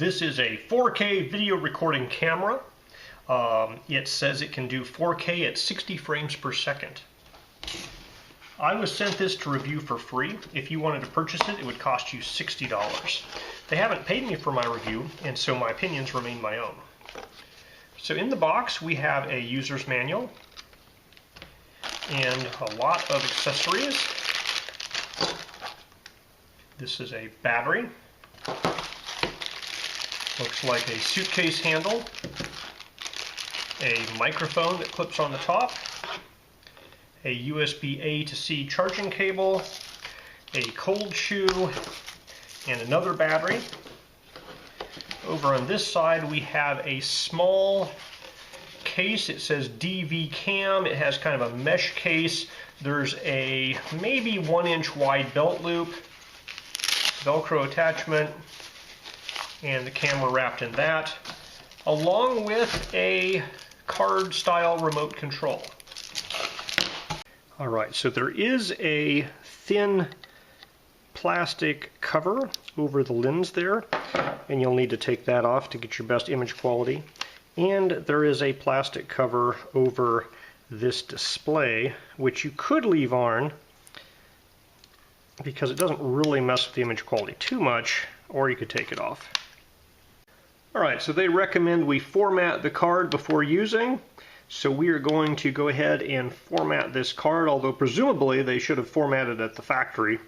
This is a 4K video recording camera. It says it can do 4K at 60 frames per second. I was sent this to review for free. If you wanted to purchase it, it would cost you $60. They haven't paid me for my review, and so my opinions remain my own. So in the box we have a user's manual and a lot of accessories. This is a battery. Looks like a suitcase handle, a microphone that clips on the top, a USB A to C charging cable, a cold shoe, and another battery. Over on this side we have a small case. It says DV Cam. It has kind of a mesh case. There's a maybe 1-inch wide belt loop, Velcro attachment, and the camera wrapped in that, along with a card style remote control. Alright, so there is a thin plastic cover over the lens there, and you'll need to take that off to get your best image quality. And there is a plastic cover over this display, which you could leave on because it doesn't really mess with the image quality too much, or you could take it off. Alright, so they recommend we format the card before using, so we are going to go ahead and format this card, although presumably they should have formatted at the factory,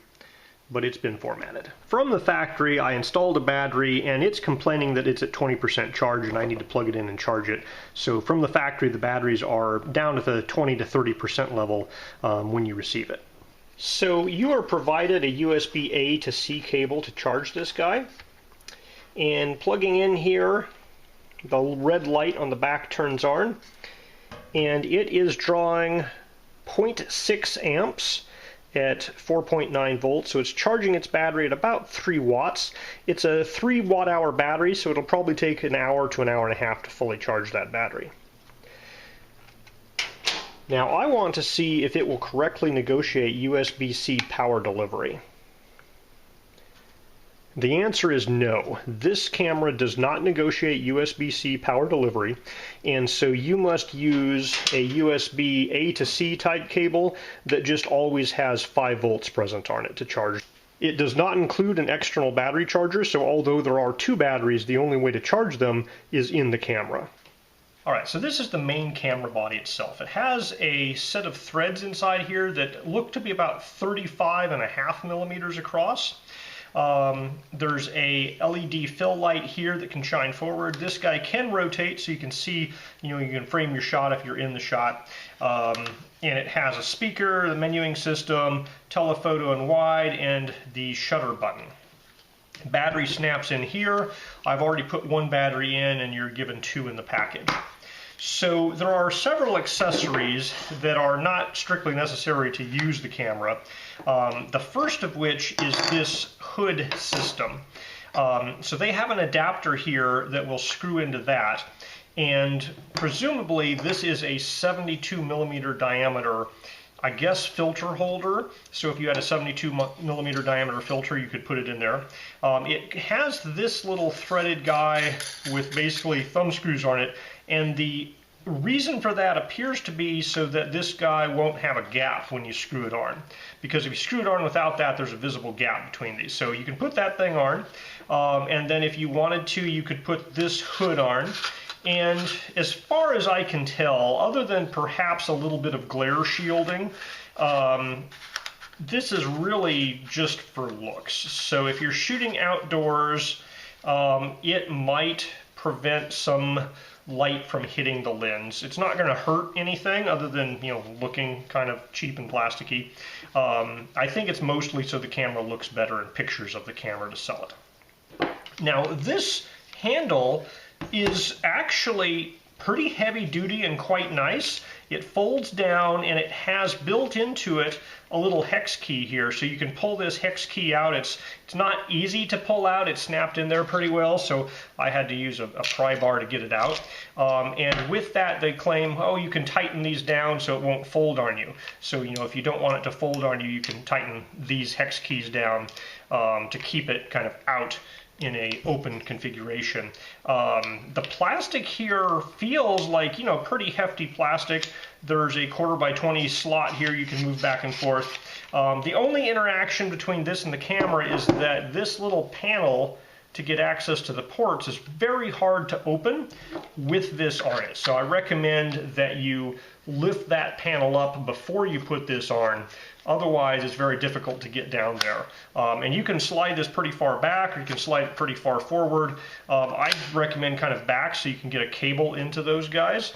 but it's been formatted. From the factory I installed a battery and it's complaining that it's at 20% charge and I need to plug it in and charge it. So from the factory the batteries are down at the 20 to 30% level when you receive it. So you are provided a USB A to C cable to charge this guy. And plugging in here, the red light on the back turns on, and it is drawing 0.6 amps at 4.9 volts, so it's charging its battery at about 3 watts. It's a 3 watt-hour battery, so it'll probably take an hour to an hour and a half to fully charge that battery. Now I want to see if it will correctly negotiate USB-C power delivery. The answer is no. This camera does not negotiate USB-C power delivery, and so you must use a USB A to C type cable that just always has 5 volts present on it to charge. It does not include an external battery charger, so although there are 2 batteries, the only way to charge them is in the camera. Alright, so this is the main camera body itself. It has a set of threads inside here that look to be about 35.5 millimeters across. There's a LED fill light here that can shine forward. This guy can rotate so you can see, you can frame your shot if you're in the shot. And it has a speaker, the menuing system, telephoto and wide, and the shutter button. Battery snaps in here. I've already put 1 battery in and you're given 2 in the package. So there are several accessories that are not strictly necessary to use the camera. The first of which is this hood system. So they have an adapter here that will screw into that, and presumably this is a 72 millimeter diameter, I guess, filter holder. So if you had a 72 millimeter diameter filter, you could put it in there. It has this little threaded guy with basically thumb screws on it, and the reason for that appears to be so that this guy won't have a gap when you screw it on. Because if you screw it on without that, there's a visible gap between these. So you can put that thing on, and then if you wanted to, you could put this hood on. And as far as I can tell, other than perhaps a little bit of glare shielding, this is really just for looks. So if you're shooting outdoors, it might prevent some light from hitting the lens. It's not going to hurt anything other than, looking kind of cheap and plasticky. I think it's mostly so the camera looks better in pictures of the camera to sell it. Now this handle is actually pretty heavy duty and quite nice. It folds down and it has built into it a little hex key here, so you can pull this hex key out. It's not easy to pull out. It's snapped in there pretty well, so I had to use a pry bar to get it out. And with that they claim, oh, you can tighten these down so it won't fold on you. So if you don't want it to fold on you, you can tighten these hex keys down to keep it kind of out in a open configuration. The plastic here feels like, you know, pretty hefty plastic. There's a 1/4x20 slot here you can move back and forth. The only interaction between this and the camera is that this little panel to get access to the ports is very hard to open with this on it. So I recommend that you lift that panel up before you put this on. Otherwise, it's very difficult to get down there. And you can slide this pretty far back, or you can slide it pretty far forward. I recommend kind of back so you can get a cable into those guys.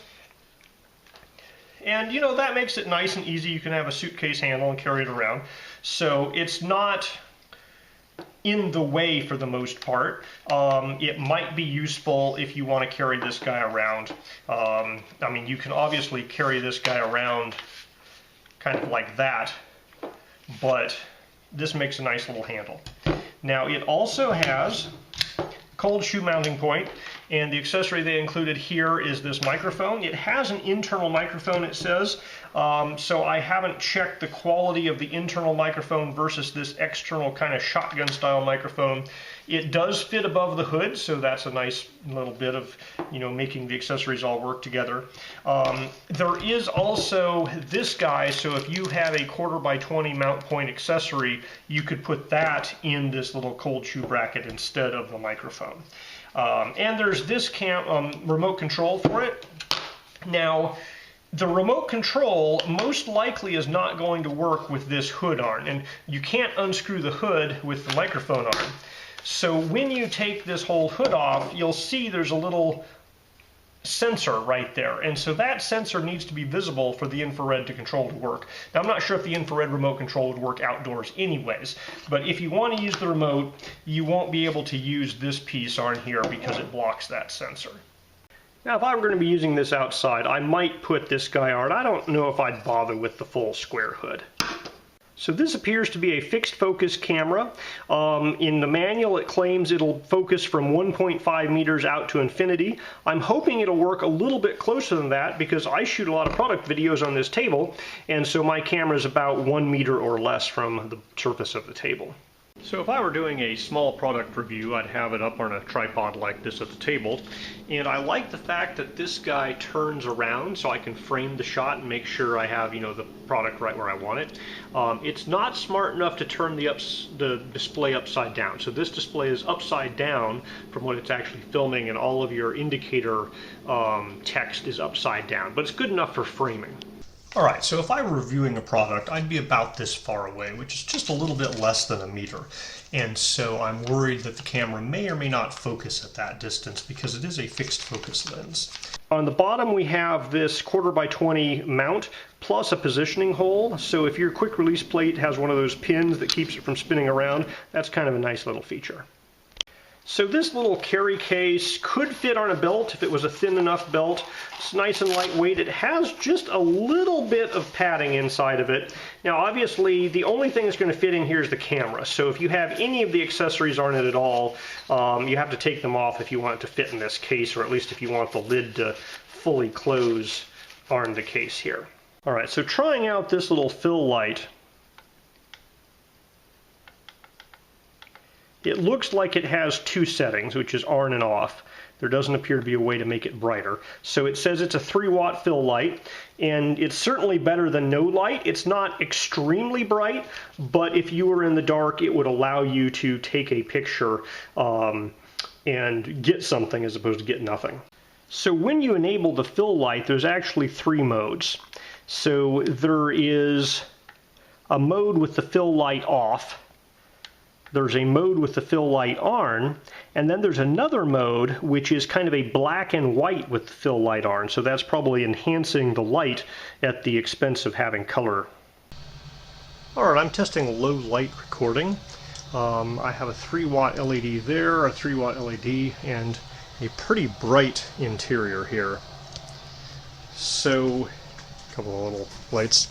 And, you know, that makes it nice and easy. You can have a suitcase handle and carry it around. So it's not in the way for the most part. It might be useful if you want to carry this guy around. I mean, you can obviously carry this guy around kind of like that, but this makes a nice little handle. Now, it also has cold shoe mounting point, and the accessory they included here is this microphone. It has an internal microphone, it says, so I haven't checked the quality of the internal microphone versus this external kind of shotgun style microphone. It does fit above the hood, so that's a nice little bit of, you know, making the accessories all work together. There is also this guy, so if you have a 1/4x20 mount point accessory, you could put that in this little cold shoe bracket instead of the microphone. And there's this remote control for it. Now, the remote control most likely is not going to work with this hood on, and you can't unscrew the hood with the microphone on. So when you take this whole hood off, you'll see there's a little sensor right there, and so that sensor needs to be visible for the infrared control to work. Now, I'm not sure if the infrared remote control would work outdoors anyways, but if you want to use the remote, you won't be able to use this piece on here because it blocks that sensor. Now, if I were going to be using this outside, I might put this guy on. I don't know if I'd bother with the full square hood. So this appears to be a fixed focus camera. In the manual it claims it'll focus from 1.5 meters out to infinity. I'm hoping it'll work a little bit closer than that because I shoot a lot of product videos on this table, and so my camera is about 1 meter or less from the surface of the table. So if I were doing a small product review, I'd have it up on a tripod like this at the table. And I like the fact that this guy turns around so I can frame the shot and make sure I have, you know, the product right where I want it. It's not smart enough to turn the display upside down. So this display is upside down from what it's actually filming, and all of your indicator text is upside down. But it's good enough for framing. Alright, so if I were reviewing a product, I'd be about this far away, which is just a little bit less than 1 meter. And so I'm worried that the camera may or may not focus at that distance because it is a fixed focus lens. On the bottom we have this 1/4x20 mount plus a positioning hole. So if your quick release plate has one of those pins that keeps it from spinning around, that's kind of a nice little feature. So this little carry case could fit on a belt if it was a thin enough belt. It's nice and lightweight. It has just a little bit of padding inside of it. Now obviously the only thing that's going to fit in here is the camera. So if you have any of the accessories on it at all, you have to take them off if you want it to fit in this case, or at least if you want the lid to fully close on the case here. Alright, so trying out this little fill light, it looks like it has 2 settings, which is on and off. There doesn't appear to be a way to make it brighter. So it says it's a 3-watt fill light, and it's certainly better than no light. It's not extremely bright, but if you were in the dark, it would allow you to take a picture and get something as opposed to get nothing. So when you enable the fill light, there's actually 3 modes. So there is a mode with the fill light off, there's a mode with the fill light on, and then there's another mode which is kind of a black and white with the fill light on, so that's probably enhancing the light at the expense of having color. Alright, I'm testing low light recording. I have a 3-watt LED there, a 3-watt LED, and a pretty bright interior here. So, a couple of little lights.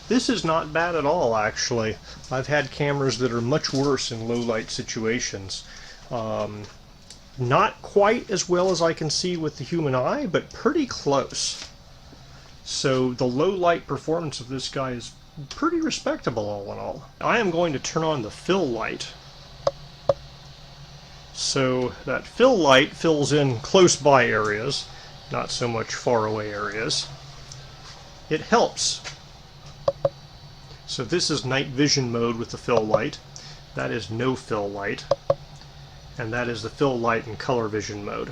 This is not bad at all, actually. I've had cameras that are much worse in low light situations. Not quite as well as I can see with the human eye, but pretty close. So the low light performance of this guy is pretty respectable all in all. I am going to turn on the fill light So that fill light fills in close by areas, not so much far away areas. It helps. So this is night vision mode with the fill light. That is no fill light. And that is the fill light in color vision mode.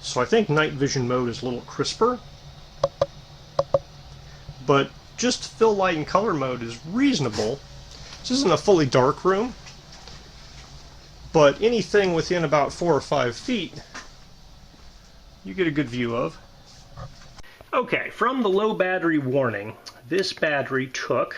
So I think night vision mode is a little crisper, but just fill light and color mode is reasonable. This isn't a fully dark room, but anything within about 4 or 5 feet you get a good view of. Okay, from the low battery warning, this battery took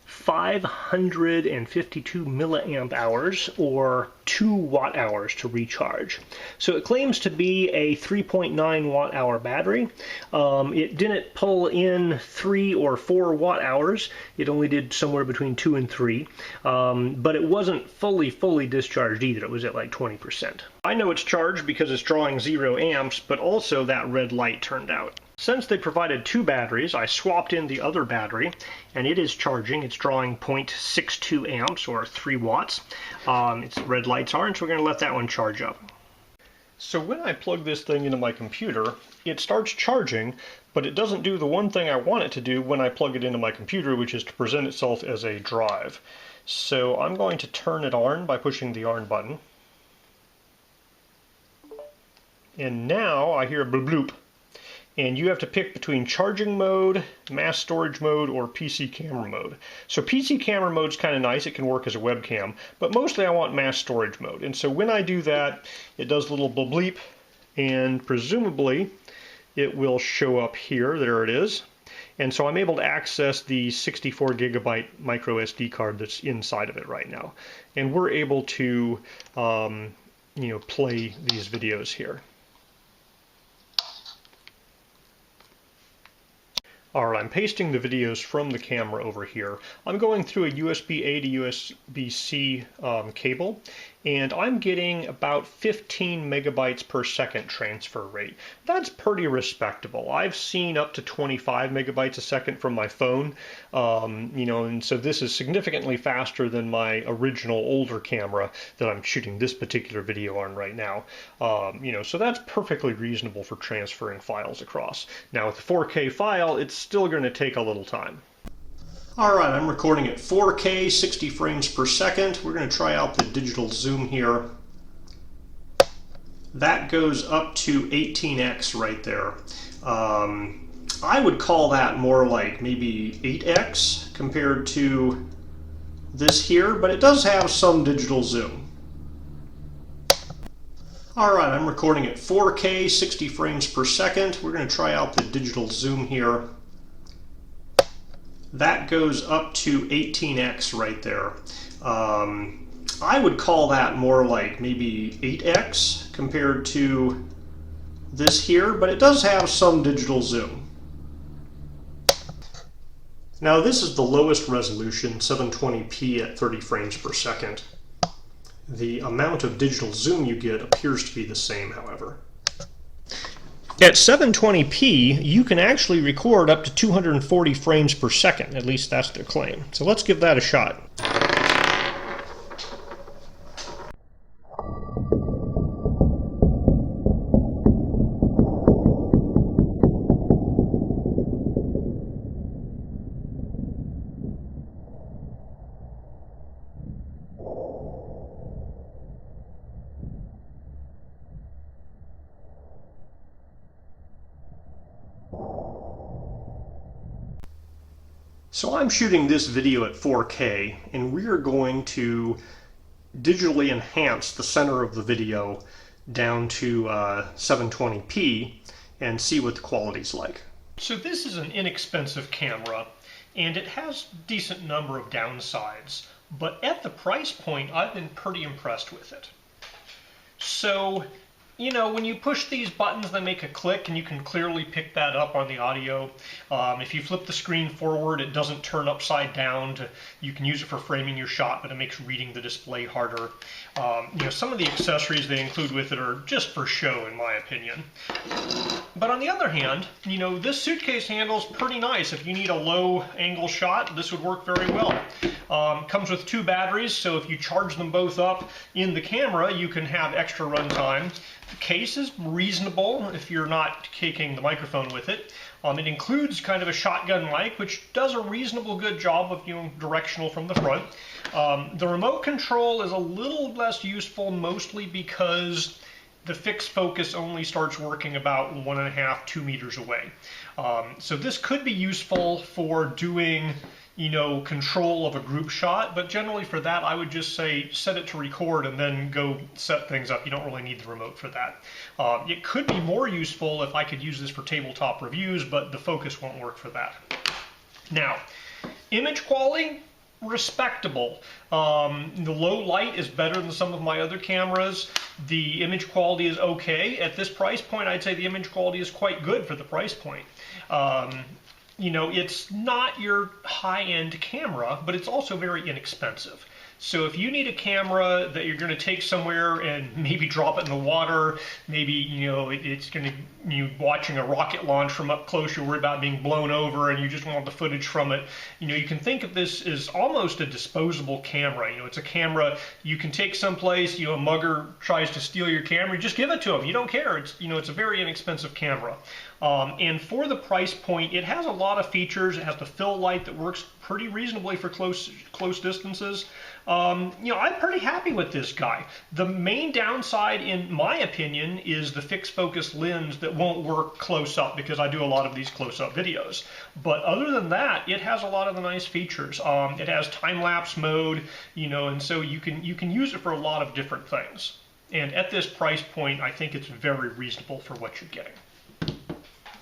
552 milliamp hours or 2 watt hours to recharge. So it claims to be a 3.9 watt hour battery. It didn't pull in 3 or 4 watt hours. It only did somewhere between 2 and 3. But it wasn't fully discharged either. It was at like 20%. I know it's charged because it's drawing 0 amps, but also that red light turned out. Since they provided 2 batteries, I swapped in the other battery, and it is charging. It's drawing 0.62 amps, or 3 watts. Its red lights are, and so we're going to let that one charge up. So when I plug this thing into my computer, it starts charging, but it doesn't do the one thing I want it to do when I plug it into my computer, which is to present itself as a drive. So I'm going to turn it on by pushing the on button. And now I hear a bloop bloop. And you have to pick between charging mode, mass storage mode, or PC camera mode. So PC camera mode is kind of nice. It can work as a webcam, but mostly I want mass storage mode. And so when I do that, it does a little bleep, and presumably it will show up here. There it is. And so I'm able to access the 64 gigabyte micro SD card that's inside of it right now. And we're able to play these videos here. Alright, I'm pasting the videos from the camera over here. I'm going through a USB-A to USB-C cable, and I'm getting about 15 megabytes per second transfer rate. That's pretty respectable. I've seen up to 25 megabytes a second from my phone, and so this is significantly faster than my original older camera that I'm shooting this particular video on right now. So that's perfectly reasonable for transferring files across. Now with the 4K file, it's still going to take a little time. Alright, I'm recording at 4K, 60 frames per second. We're going to try out the digital zoom here. That goes up to 18x right there. I would call that more like maybe 8x compared to this here, but it does have some digital zoom. Alright, I'm recording at 4K, 60 frames per second. We're going to try out the digital zoom here. That goes up to 18x right there. I would call that more like maybe 8x compared to this here, but it does have some digital zoom. Now this is the lowest resolution, 720p at 30 frames per second. The amount of digital zoom you get appears to be the same, however. At 720p, you can actually record up to 240 frames per second. At least that's their claim. So let's give that a shot. So I'm shooting this video at 4K, and we are going to digitally enhance the center of the video down to 720p and see what the quality's like. So this is an inexpensive camera, and it has a decent number of downsides, but at the price point I've been pretty impressed with it. So you know, when you push these buttons, they make a click, and you can clearly pick that up on the audio. If you flip the screen forward, it doesn't turn upside down. You can use it for framing your shot, but it makes reading the display harder. You know, some of the accessories they include with it are just for show, in my opinion. But on the other hand, you know, this suitcase handle is pretty nice. If you need a low angle shot, this would work very well. Comes with 2 batteries, so if you charge them both up in the camera, you can have extra run time. The case is reasonable if you're not taking the microphone with it. It includes kind of a shotgun mic, which does a reasonable good job of, you know, directional from the front. The remote control is a little less useful, mostly because the fixed focus only starts working about 1.5 to 2 meters away. So this could be useful for doing, you know, control of a group shot, but generally for that I would just say set it to record and then go set things up. You don't really need the remote for that. It could be more useful if I could use this for tabletop reviews, but the focus won't work for that. Now, image quality, respectable. The low light is better than some of my other cameras. The image quality is okay. At this price point, I'd say the image quality is quite good for the price point. You know, it's not your high-end camera, but it's also very inexpensive. So if you need a camera that you're going to take somewhere and maybe drop it in the water, maybe, you know, it's going to, you watching a rocket launch from up close, you're worried about being blown over and you just want the footage from it, you know, you can think of this as almost a disposable camera. You know, it's a camera you can take someplace, you know, a mugger tries to steal your camera, you just give it to him. You don't care. It's, you know, it's a very inexpensive camera. And for the price point, it has a lot of features. It has the fill light that works pretty reasonably for close distances. You know, I'm pretty happy with this guy. The main downside, in my opinion, is the fixed focus lens that won't work close up, because I do a lot of these close up videos. But other than that, it has a lot of the nice features. It has time-lapse mode, you know, and so you can use it for a lot of different things. And at this price point, I think it's very reasonable for what you're getting.